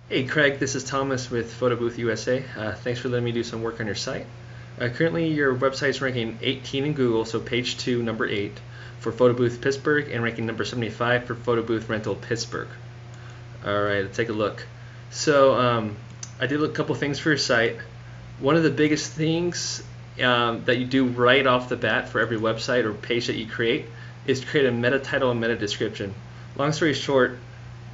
Hey Craig, this is Thomas with Photo Booth USA. Thanks for letting me do some work on your site. Currently your website is ranking 18 in Google, so page 2, number 8 for Photo Booth Pittsburgh, and ranking number 75 for Photo Booth Rental Pittsburgh. Alright, let's take a look. So I did a couple things for your site. One of the biggest things that you do right off the bat for every website or page that you create is to create a meta title and meta description. Long story short,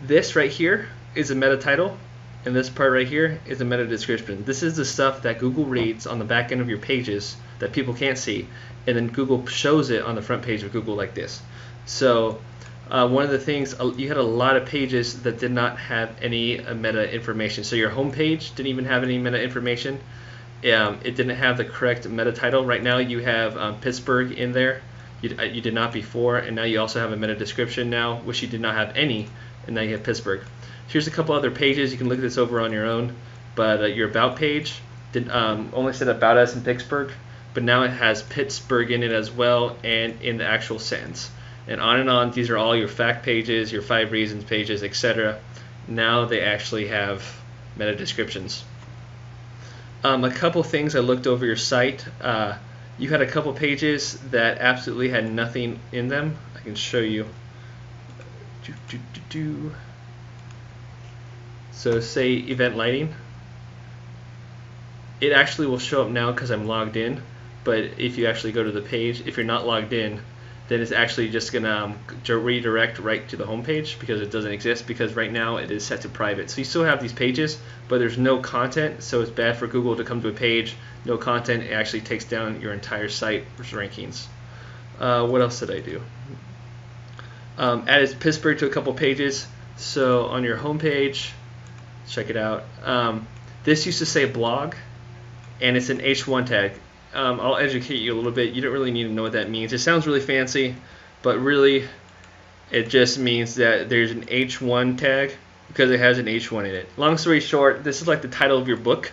this right here is a meta title, and this part right here is a meta description. This is the stuff that Google reads on the back end of your pages that people can't see, and then Google shows it on the front page of Google like this. So one of the things, you had a lot of pages that did not have any meta information. So your home page didn't even have any meta information. It didn't have the correct meta title. Right now you have Pittsburgh in there. You did not before, and now you also have a meta description now, which you did not have any, and now you have Pittsburgh. Here's a couple other pages. You can look at this over on your own, but your About page only said About Us in Pittsburgh, but now it has Pittsburgh in it as well, and in the actual sentence. And on. These are all your fact pages, your 5 reasons pages, etc. Now they actually have meta descriptions. A couple things I looked over your site. You had a couple pages that absolutely had nothing in them. I can show you. So say event lighting. It actually will show up now because I'm logged in, but if you actually go to the page, if you're not logged in, then it's actually just going to redirect right to the home page because it doesn't exist, because right now it is set to private. So you still have these pages, but there's no content, so it's bad for Google to come to a page, no content. It actually takes down your entire site rankings. What else did I do? Added Pittsburgh to a couple pages. So on your home page, check it out. This used to say blog, and it's an H1 tag. I'll educate you a little bit. You don't really need to know what that means. It sounds really fancy, but really it just means that there's an H1 tag because it has an H1 in it. Long story short, this is like the title of your book,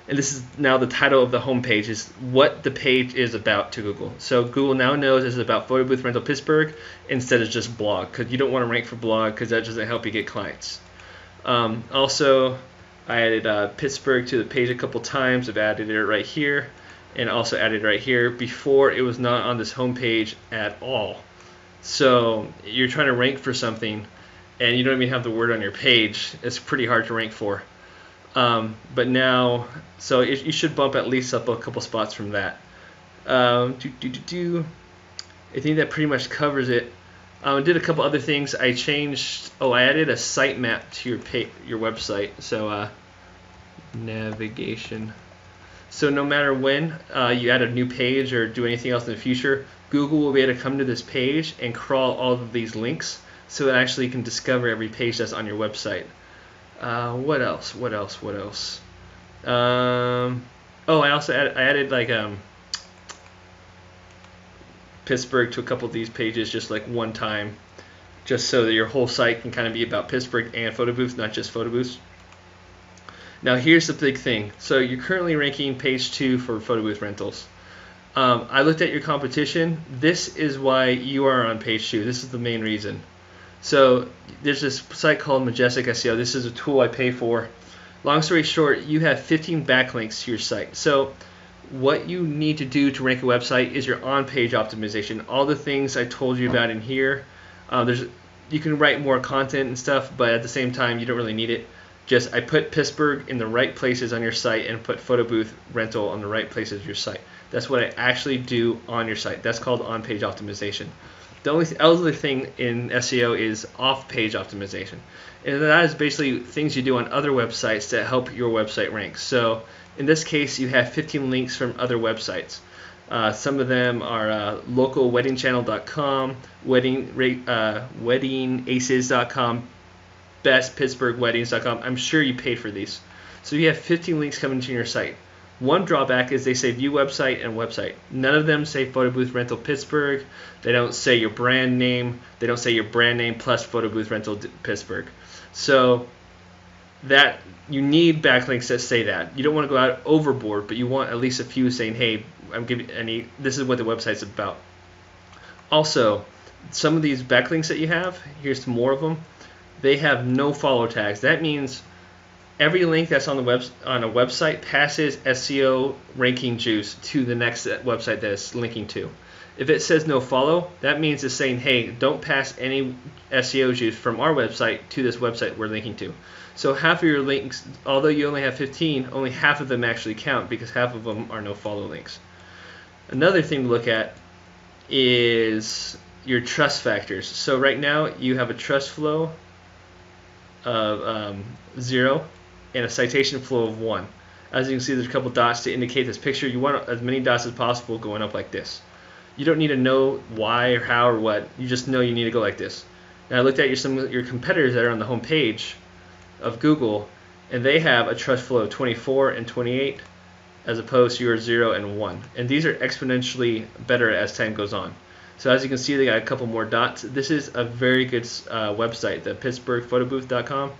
and this is now the title of the home page, is what the page is about to Google. So Google now knows this is about Photo Booth Rental Pittsburgh instead of just blog, because you don't want to rank for blog because that doesn't help you get clients. Also, I added Pittsburgh to the page a couple times. I've added it right here, and also added right here. Before, it was not on this home page at all. So you're trying to rank for something and you don't even have the word on your page. It's pretty hard to rank for. But now, so you should bump at least up a couple spots from that. I think that pretty much covers it. I did a couple other things. I added a sitemap to your website. So navigation. So no matter when you add a new page or do anything else in the future, Google will be able to come to this page and crawl all of these links, so it actually can discover every page that's on your website. What else? I also added like Pittsburgh to a couple of these pages just like one time, just so that your whole site can kind of be about Pittsburgh and photo booths, not just photo booths. Now here's the big thing. So you're currently ranking page 2 for photo booth rentals. I looked at your competition. This is why you are on page 2. This is the main reason. So there's this site called Majestic SEO. This is a tool I pay for. Long story short, you have 15 backlinks to your site. So what you need to do to rank a website is your on-page optimization. All the things I told you about in here. You can write more content and stuff, but at the same time, you don't really need it. I put Pittsburgh in the right places on your site and put photo booth rental on the right places of your site. That's what I actually do on your site. That's called on-page optimization. The only other thing in SEO is off-page optimization. And that is basically things you do on other websites that help your website rank. So in this case, you have 15 links from other websites. Some of them are localweddingchannel.com, weddingaces.com, bestpittsburghweddings.com. I'm sure you paid for these. So you have 15 links coming to your site. One drawback is they say view website and website. None of them say Photo Booth Rental Pittsburgh. They don't say your brand name. They don't say your brand name plus Photo Booth Rental Pittsburgh. So that you need backlinks that say that. You don't want to go out overboard, but you want at least a few saying, hey, this is what the website's about. Also, some of these backlinks that you have, here's some more of them. They have no follow tags. That means every link that's on a website passes SEO ranking juice to the next website that it's linking to. If it says no follow, that means it's saying, hey, don't pass any SEO juice from our website to this website we're linking to. So half of your links, although you only have 15, only half of them actually count because half of them are no follow links. Another thing to look at is your trust factors. So right now you have a trust flow of 0 and a citation flow of 1. As you can see, there's a couple dots to indicate this picture. You want as many dots as possible going up like this. You don't need to know why or how or what. You just know you need to go like this. Now I looked at some of your competitors that are on the home page of Google, and they have a trust flow of 24 and 28 as opposed to your 0 and 1. And these are exponentially better as time goes on. So as you can see, they got a couple more dots. This is a very good website, the PittsburghPhotoBooth.com.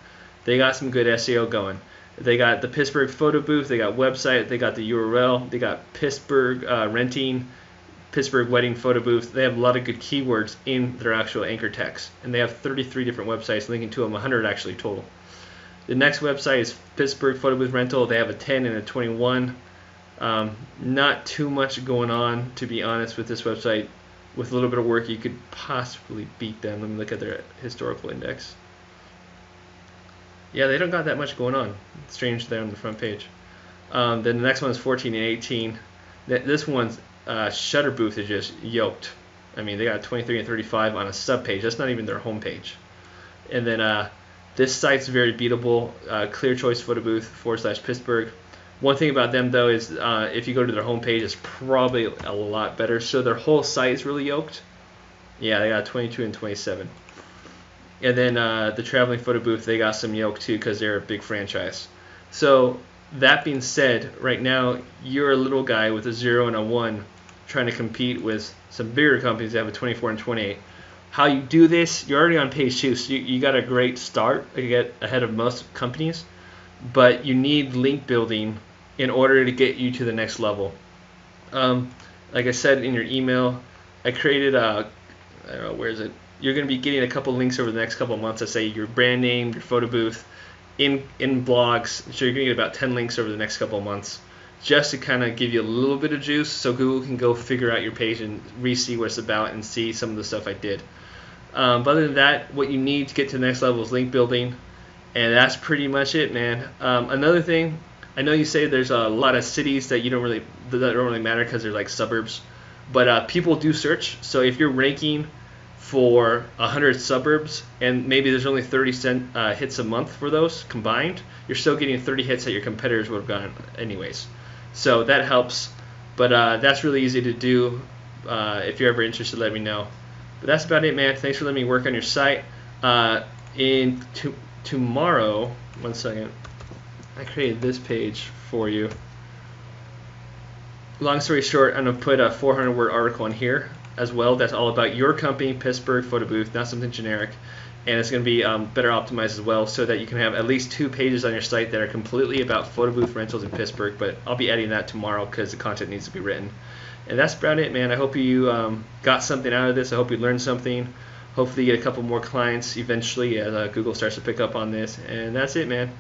They got some good SEO going. They got the Pittsburgh Photo Booth, they got website, they got the URL, they got Pittsburgh renting, Pittsburgh Wedding Photo Booth. They have a lot of good keywords in their actual anchor text. And they have 33 different websites linking to them, 100 actually total. The next website is Pittsburgh Photo Booth Rental. They have a 10 and a 21. Not too much going on, to be honest, with this website. With a little bit of work, you could possibly beat them. Let me look at their historical index. Yeah, they don't got that much going on. It's strange there on the front page. Then the next one is 14 and 18. This one's Shutter Booth is just yoked. I mean, they got 23 and 35 on a sub page. That's not even their home page. And then this site's very beatable. Clear Choice Photo Booth /Pittsburgh. One thing about them though is if you go to their home page, it's probably a lot better. So their whole site is really yoked. Yeah, they got 22 and 27. And then the Traveling Photo Booth, they got some yoke too because they're a big franchise. So that being said, right now you're a little guy with a 0 and a 1 trying to compete with some bigger companies that have a 24 and 28. How you do this, you're already on page 2, so you got a great start. You get ahead of most companies, but you need link building in order to get you to the next level. Like I said in your email, I created a, I don't know, where is it? You're going to be getting a couple links over the next couple of months that say your brand name, your photo booth, in blogs. So you're going to get about 10 links over the next couple of months just to kind of give you a little bit of juice so Google can go figure out your page and re-see what it's about and see some of the stuff I did. But other than that, what you need to get to the next level is link building, and that's pretty much it, man. Another thing, I know you say there's a lot of cities that don't really matter because they're like suburbs, but people do search. So if you're ranking for 100 suburbs and maybe there's only 30 hits a month for those combined, you're still getting 30 hits that your competitors would have gotten anyways. So that helps, but that's really easy to do. If you're ever interested, let me know. But that's about it, man. Thanks for letting me work on your site. Tomorrow, one second, I created this page for you. Long story short, I'm going to put a 400-word article in here as well. That's all about your company, Pittsburgh Photo Booth, not something generic. And it's going to be better optimized as well so that you can have at least 2 pages on your site that are completely about photo booth rentals in Pittsburgh. But I'll be adding that tomorrow because the content needs to be written. And that's about it, man. I hope you got something out of this. I hope you learned something. Hopefully you get a couple more clients eventually as Google starts to pick up on this. And that's it, man.